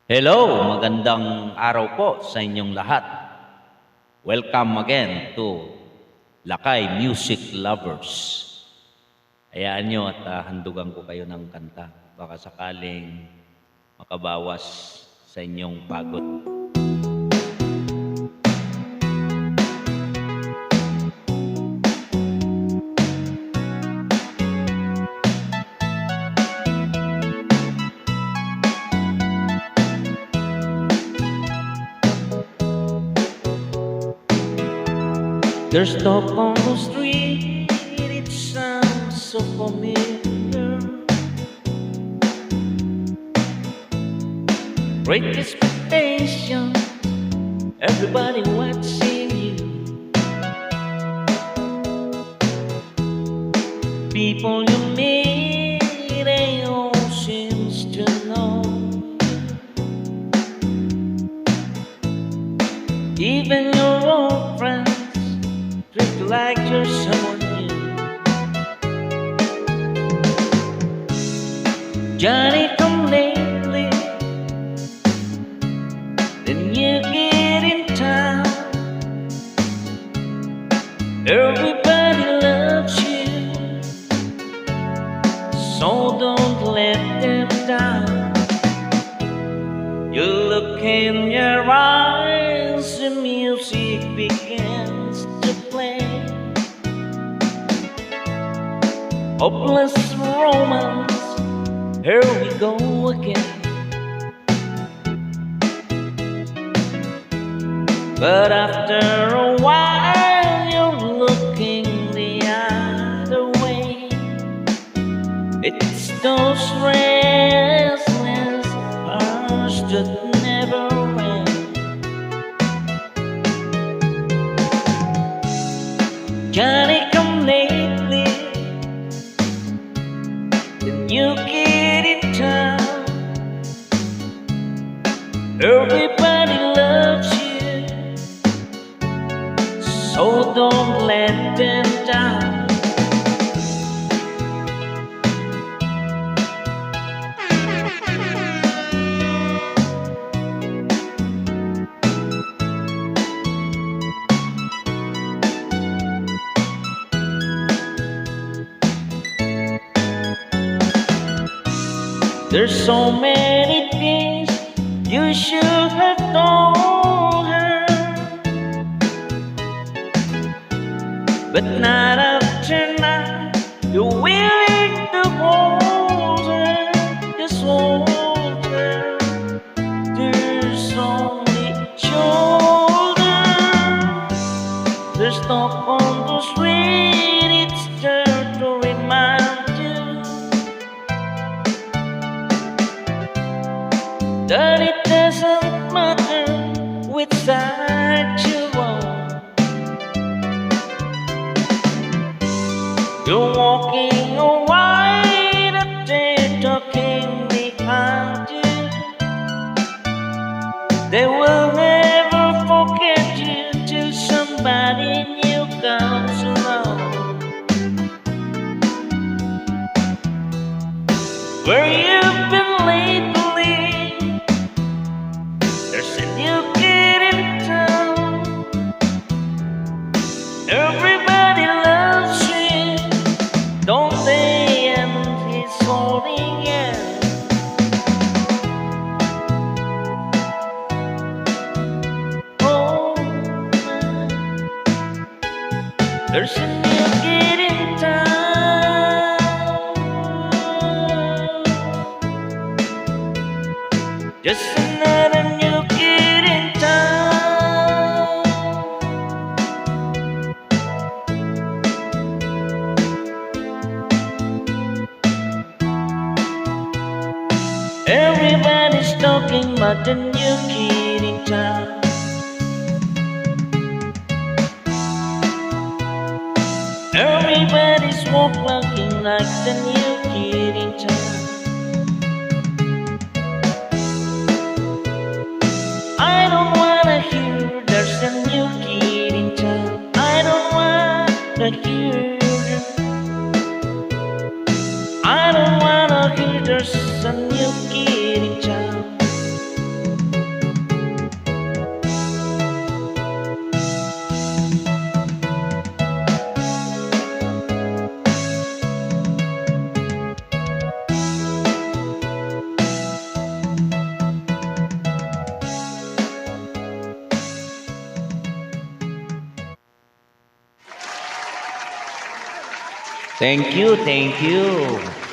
Hello, magandang araw po sa inyong lahat. Welcome again to Lakay Music Lovers. Hayaan nyo at handugan ko kayo ng kanta. Baka sakaling makabawas sa inyong pagod. There's talk on the street, it sounds so familiar. Great expectation, everybody watching you. People you meet, they all seems to know. Even your old friends treat you like you're someone new. Johnny come lately, then you get in town. Everybody loves you, so don't let them down. You look in your eyes, the music begins to play. Hopeless romance, here we go again. But after a while, you're looking the other way. It's those restless hours that never end. Johnny come lately, then you get in town. Everybody loves you, so don't let them down. There's so many things you should have told her, but not after now. You're willing to hold her, just hold her. There's only shoulder. There's talk on the street, it's there to remind you that it doesn't matter which side you on. You're walking away, that they're talking behind you. They will never forget you till somebody new comes along. Where you've been lately, there's a new kid in town. Everybody loves you, don't they? And he's holding you. Oh, there's a new kid in town. Just another new kid in town. Everybody's talking about the new kid in town. Everybody's walking like the new kid in town. I don't wanna hear there's a new kid in town. I don't wanna hear. I don't wanna hear there's a new kid Thank you, thank you.